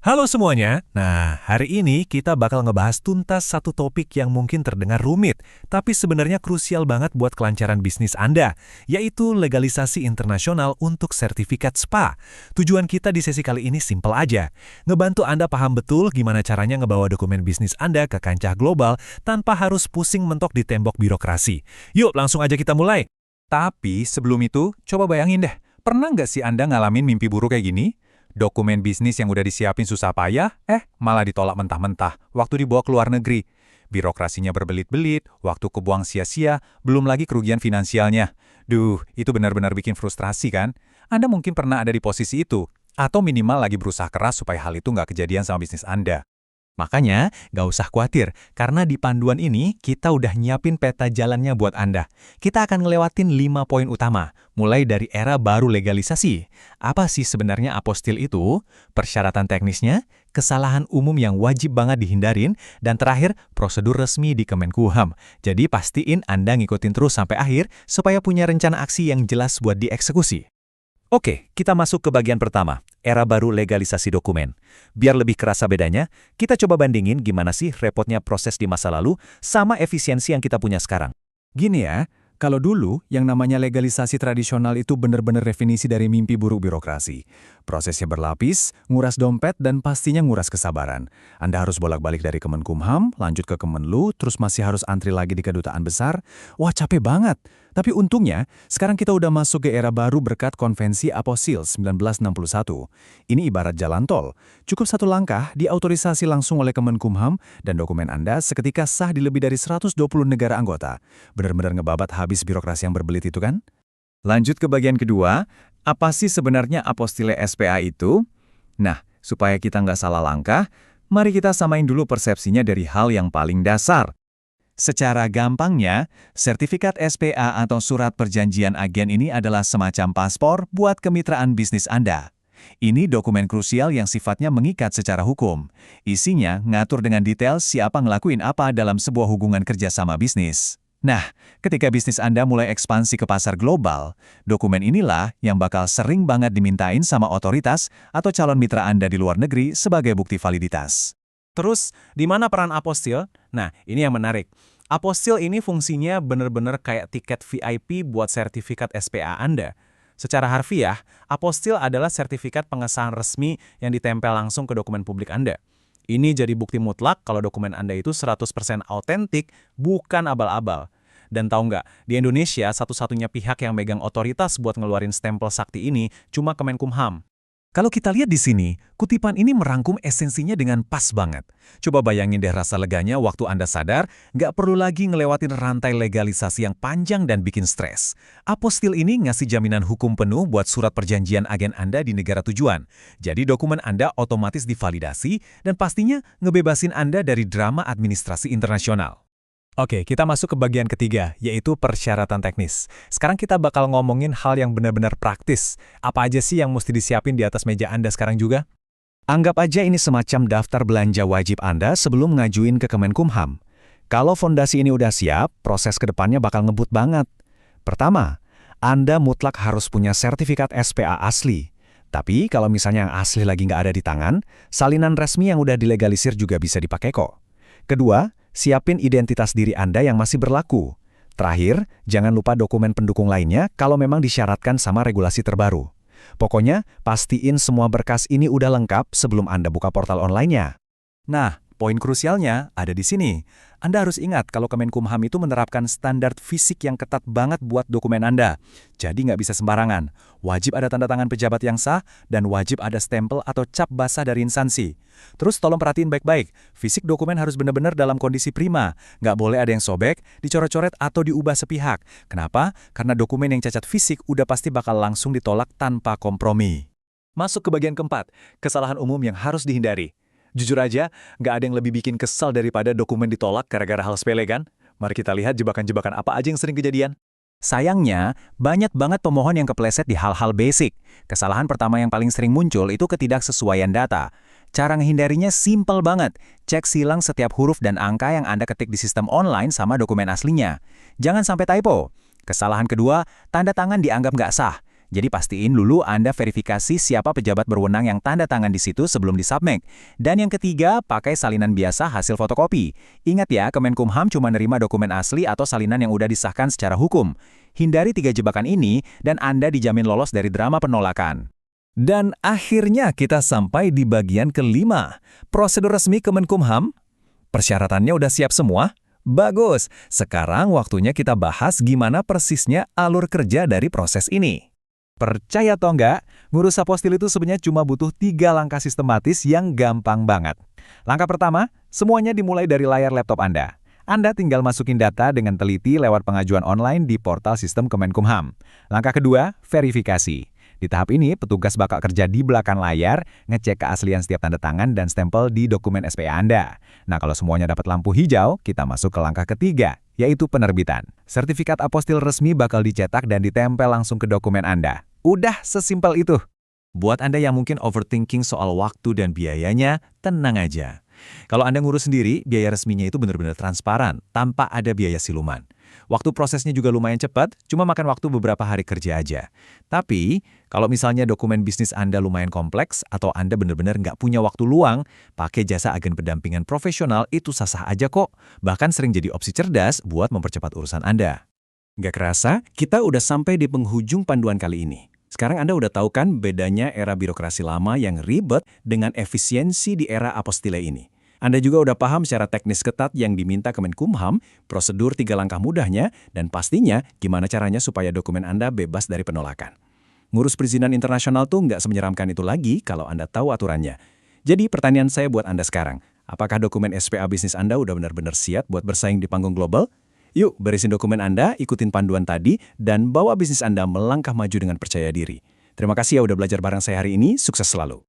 Halo semuanya, nah hari ini kita bakal ngebahas tuntas satu topik yang mungkin terdengar rumit, tapi sebenarnya krusial banget buat kelancaran bisnis Anda, yaitu legalisasi internasional untuk sertifikat SPA. Tujuan kita di sesi kali ini simpel aja, ngebantu Anda paham betul gimana caranya ngebawa dokumen bisnis Anda ke kancah global tanpa harus pusing mentok di tembok birokrasi. Yuk langsung aja kita mulai. Tapi sebelum itu, coba bayangin deh, pernah nggak sih Anda ngalamin mimpi buruk kayak gini? Dokumen bisnis yang udah disiapin susah payah, malah ditolak mentah-mentah waktu dibawa ke luar negeri. Birokrasinya berbelit-belit, waktu kebuang sia-sia, belum lagi kerugian finansialnya. Duh, itu benar-benar bikin frustrasi kan? Anda mungkin pernah ada di posisi itu, atau minimal lagi berusaha keras supaya hal itu nggak kejadian sama bisnis Anda. Makanya, nggak usah khawatir, karena di panduan ini kita udah nyiapin peta jalannya buat Anda. Kita akan ngelewatin 5 poin utama, mulai dari era baru legalisasi. Apa sih sebenarnya apostil itu? Persyaratan teknisnya, kesalahan umum yang wajib banget dihindarin, dan terakhir, prosedur resmi di Kemenkumham. Jadi pastiin Anda ngikutin terus sampai akhir, supaya punya rencana aksi yang jelas buat dieksekusi. Oke, kita masuk ke bagian pertama, era baru legalisasi dokumen. Biar lebih kerasa bedanya, kita coba bandingin gimana sih repotnya proses di masa lalu sama efisiensi yang kita punya sekarang. Gini ya, kalau dulu yang namanya legalisasi tradisional itu benar-benar definisi dari mimpi buruk birokrasi. Prosesnya berlapis, nguras dompet, dan pastinya nguras kesabaran. Anda harus bolak-balik dari Kemenkumham, lanjut ke Kemenlu, terus masih harus antri lagi di kedutaan besar. Wah, capek banget. Tapi untungnya, sekarang kita udah masuk ke era baru berkat Konvensi Aposil 1961. Ini ibarat jalan tol. Cukup satu langkah, diautorisasi langsung oleh Kemenkumham, dan dokumen Anda seketika sah di lebih dari 120 negara anggota. Benar-benar ngebabat habis birokrasi yang berbelit itu kan? Lanjut ke bagian kedua, apa sih sebenarnya apostile SPA itu? Nah, supaya kita nggak salah langkah, mari kita samain dulu persepsinya dari hal yang paling dasar. Secara gampangnya, sertifikat SPA atau surat perjanjian agen ini adalah semacam paspor buat kemitraan bisnis Anda. Ini dokumen krusial yang sifatnya mengikat secara hukum. Isinya ngatur dengan detail siapa ngelakuin apa dalam sebuah hubungan kerjasama bisnis. Nah, ketika bisnis Anda mulai ekspansi ke pasar global, dokumen inilah yang bakal sering banget dimintain sama otoritas atau calon mitra Anda di luar negeri sebagai bukti validitas. Terus, di mana peran apostil? Nah, ini yang menarik. Apostil ini fungsinya benar-benar kayak tiket VIP buat sertifikat SPA Anda. Secara harfiah, apostil adalah sertifikat pengesahan resmi yang ditempel langsung ke dokumen publik Anda. Ini jadi bukti mutlak kalau dokumen Anda itu 100% autentik, bukan abal-abal. Dan tahu nggak, di Indonesia satu-satunya pihak yang megang otoritas buat ngeluarin stempel sakti ini cuma Kemenkumham. Kalau kita lihat di sini, kutipan ini merangkum esensinya dengan pas banget. Coba bayangin deh rasa leganya waktu Anda sadar, nggak perlu lagi ngelewatin rantai legalisasi yang panjang dan bikin stres. Apostil ini ngasih jaminan hukum penuh buat surat perjanjian agen Anda di negara tujuan. Jadi dokumen Anda otomatis divalidasi dan pastinya ngebebasin Anda dari drama administrasi internasional. Oke, kita masuk ke bagian ketiga, yaitu persyaratan teknis. Sekarang kita bakal ngomongin hal yang benar-benar praktis. Apa aja sih yang mesti disiapin di atas meja Anda sekarang juga? Anggap aja ini semacam daftar belanja wajib Anda sebelum ngajuin ke Kemenkumham. Kalau fondasi ini udah siap, proses ke depannya bakal ngebut banget. Pertama, Anda mutlak harus punya sertifikat SPA asli. Tapi kalau misalnya yang asli lagi nggak ada di tangan, salinan resmi yang udah dilegalisir juga bisa dipakai kok. Kedua, siapin identitas diri Anda yang masih berlaku. Terakhir, jangan lupa dokumen pendukung lainnya kalau memang disyaratkan sama regulasi terbaru. Pokoknya, pastiin semua berkas ini udah lengkap sebelum Anda buka portal online-nya. Nah, poin krusialnya ada di sini. Anda harus ingat kalau Kemenkumham itu menerapkan standar fisik yang ketat banget buat dokumen Anda. Jadi nggak bisa sembarangan. Wajib ada tanda tangan pejabat yang sah, dan wajib ada stempel atau cap basah dari instansi. Terus tolong perhatiin baik-baik, fisik dokumen harus benar-benar dalam kondisi prima. Nggak boleh ada yang sobek, dicoret-coret atau diubah sepihak. Kenapa? Karena dokumen yang cacat fisik udah pasti bakal langsung ditolak tanpa kompromi. Masuk ke bagian keempat, kesalahan umum yang harus dihindari. Jujur aja, nggak ada yang lebih bikin kesal daripada dokumen ditolak gara-gara hal sepele kan? Mari kita lihat jebakan-jebakan apa aja yang sering kejadian. Sayangnya, banyak banget pemohon yang kepleset di hal-hal basic. Kesalahan pertama yang paling sering muncul itu ketidaksesuaian data. Cara ngehindarinya simpel banget. Cek silang setiap huruf dan angka yang Anda ketik di sistem online sama dokumen aslinya. Jangan sampai typo. Kesalahan kedua, tanda tangan dianggap nggak sah. Jadi pastiin dulu Anda verifikasi siapa pejabat berwenang yang tanda tangan di situ sebelum disubmit. Dan yang ketiga, pakai salinan biasa hasil fotokopi. Ingat ya, Kemenkumham cuma nerima dokumen asli atau salinan yang udah disahkan secara hukum. Hindari 3 jebakan ini, dan Anda dijamin lolos dari drama penolakan. Dan akhirnya kita sampai di bagian kelima. Prosedur resmi Kemenkumham. Persyaratannya udah siap semua? Bagus. Sekarang waktunya kita bahas gimana persisnya alur kerja dari proses ini. Percaya atau enggak, ngurus apostil itu sebenarnya cuma butuh 3 langkah sistematis yang gampang banget. Langkah pertama, semuanya dimulai dari layar laptop Anda. Anda tinggal masukin data dengan teliti lewat pengajuan online di portal sistem Kemenkumham. Langkah kedua, verifikasi. Di tahap ini, petugas bakal kerja di belakang layar, ngecek keaslian setiap tanda tangan dan stempel di dokumen SPA Anda. Nah, kalau semuanya dapat lampu hijau, kita masuk ke langkah ketiga, yaitu penerbitan. Sertifikat apostil resmi bakal dicetak dan ditempel langsung ke dokumen Anda. Udah sesimpel itu. Buat Anda yang mungkin overthinking soal waktu dan biayanya, tenang aja. Kalau Anda ngurus sendiri, biaya resminya itu benar-benar transparan, tanpa ada biaya siluman. Waktu prosesnya juga lumayan cepat, cuma makan waktu beberapa hari kerja aja. Tapi, kalau misalnya dokumen bisnis Anda lumayan kompleks, atau Anda benar-benar nggak punya waktu luang, pakai jasa agen pendampingan profesional itu sah-sah aja kok. Bahkan sering jadi opsi cerdas buat mempercepat urusan Anda. Nggak kerasa, kita udah sampai di penghujung panduan kali ini. Sekarang Anda udah tahu kan bedanya era birokrasi lama yang ribet dengan efisiensi di era apostile ini. Anda juga udah paham secara teknis ketat yang diminta Kemenkumham, prosedur 3 langkah mudahnya, dan pastinya gimana caranya supaya dokumen Anda bebas dari penolakan. Ngurus perizinan internasional tuh nggak semenyeramkan itu lagi kalau Anda tahu aturannya. Jadi pertanyaan saya buat Anda sekarang, apakah dokumen SPA bisnis Anda udah benar-benar siap buat bersaing di panggung global? Yuk, beresin dokumen Anda, ikutin panduan tadi, dan bawa bisnis Anda melangkah maju dengan percaya diri. Terima kasih ya udah belajar bareng saya hari ini, sukses selalu.